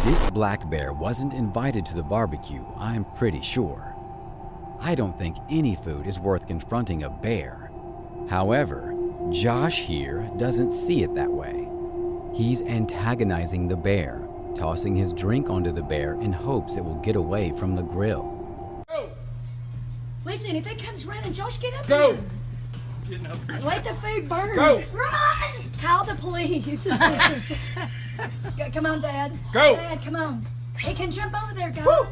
This black bear wasn't invited to the barbecue, I'm pretty sure. I don't think any food is worth confronting a bear. However, Josh here doesn't see it that way. He's antagonizing the bear, tossing his drink onto the bear in hopes it will get away from the grill.
Go! Listen, if it comes running, Josh, get up
Go!
here.
Getting up here.
Let the food burn.
Go!
Run! Call the police. Come on, Dad.
Go!
Dad, come on. He can jump over there, guys.
Woo!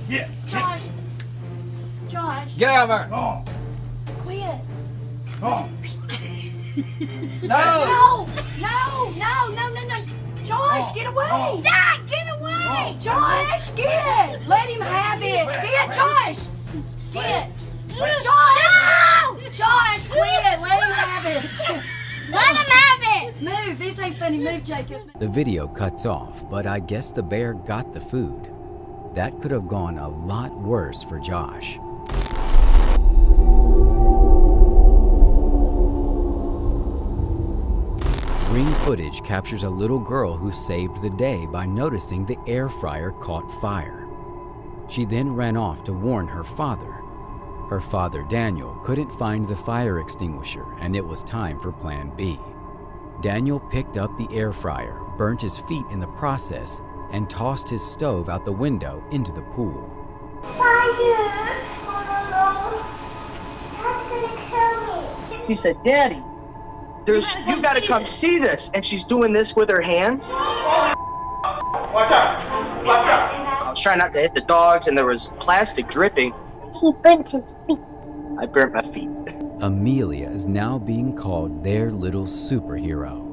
Yeah.
Josh. Josh.
Get out of there. Oh.
Quit. No! Josh, get away!
Dad, get away!
Josh, get! Let him have it! Get, Josh! Get! Josh!
No!
Josh, quit! Let him have it!
Let him have it!
Move! This ain't funny. Move, Jacob.
The video cuts off, but I guess the bear got the food. That could have gone a lot worse for Josh. Ring footage captures a little girl who saved the day by noticing the air fryer caught fire. She then ran off to warn her father. Her father, Daniel, couldn't find the fire extinguisher, and it was time for Plan B. Daniel picked up the air fryer, burnt his feet in the process, and tossed his stove out the window into the pool.
She said, Daddy, you gotta come see this. And she's doing this with her hands.
Watch out! Watch out!
I was trying not to hit the dogs and there was plastic dripping.
He burnt his feet.
I burnt my feet.
Amelia is now being called their little superhero.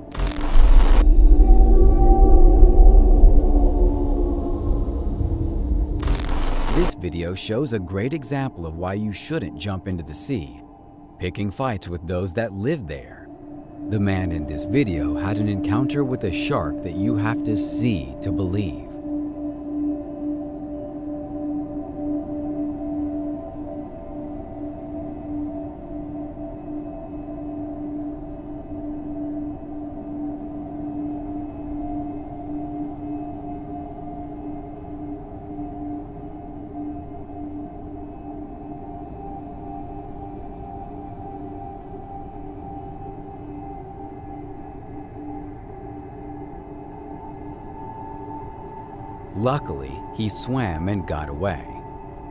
This video shows a great example of why you shouldn't jump into the sea, picking fights with those that live there. The man in this video had an encounter with a shark that you have to see to believe. Luckily, he swam and got away.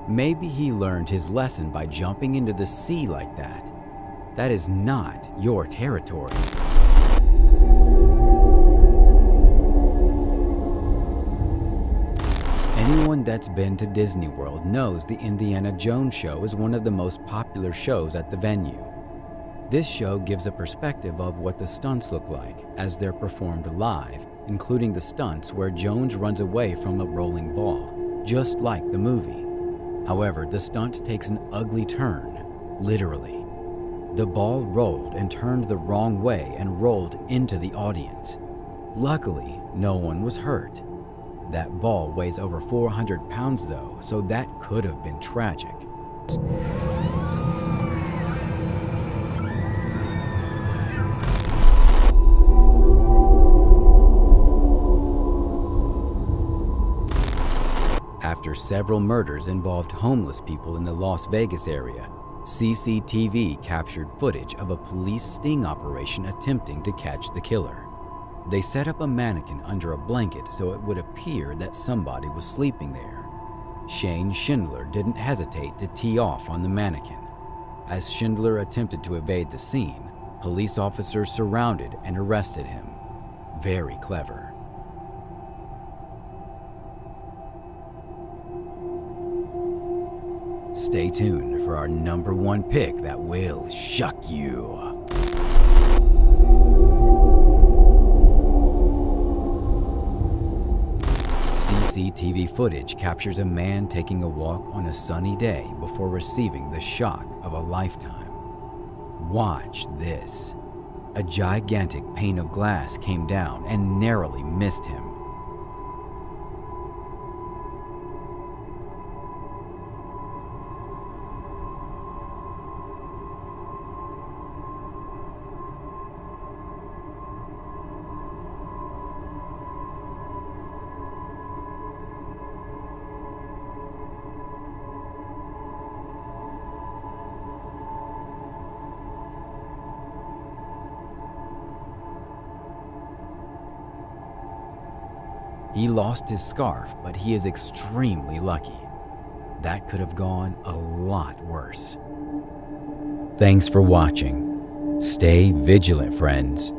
Maybe he learned his lesson by jumping into the sea like that. That is not your territory. Anyone that's been to Disney World knows the Indiana Jones show is one of the most popular shows at the venue. This show gives a perspective of what the stunts look like as they're performed live, including the stunts where Jones runs away from a rolling ball, just like the movie. However, the stunt takes an ugly turn, literally. The ball rolled and turned the wrong way and rolled into the audience. Luckily, no one was hurt. That ball weighs over 400 pounds though, so that could have been tragic. After several murders involved homeless people in the Las Vegas area, CCTV captured footage of a police sting operation attempting to catch the killer. They set up a mannequin under a blanket so it would appear that somebody was sleeping there. Shane Schindler didn't hesitate to tee off on the mannequin. As Schindler attempted to evade the scene, police officers surrounded and arrested him. Very clever. Stay tuned for our #1 pick that will shock you. CCTV footage captures a man taking a walk on a sunny day before receiving the shock of a lifetime. Watch this. A gigantic pane of glass came down and narrowly missed him. He lost his scarf, but he is extremely lucky. That could have gone a lot worse. Thanks for watching. Stay vigilant, friends.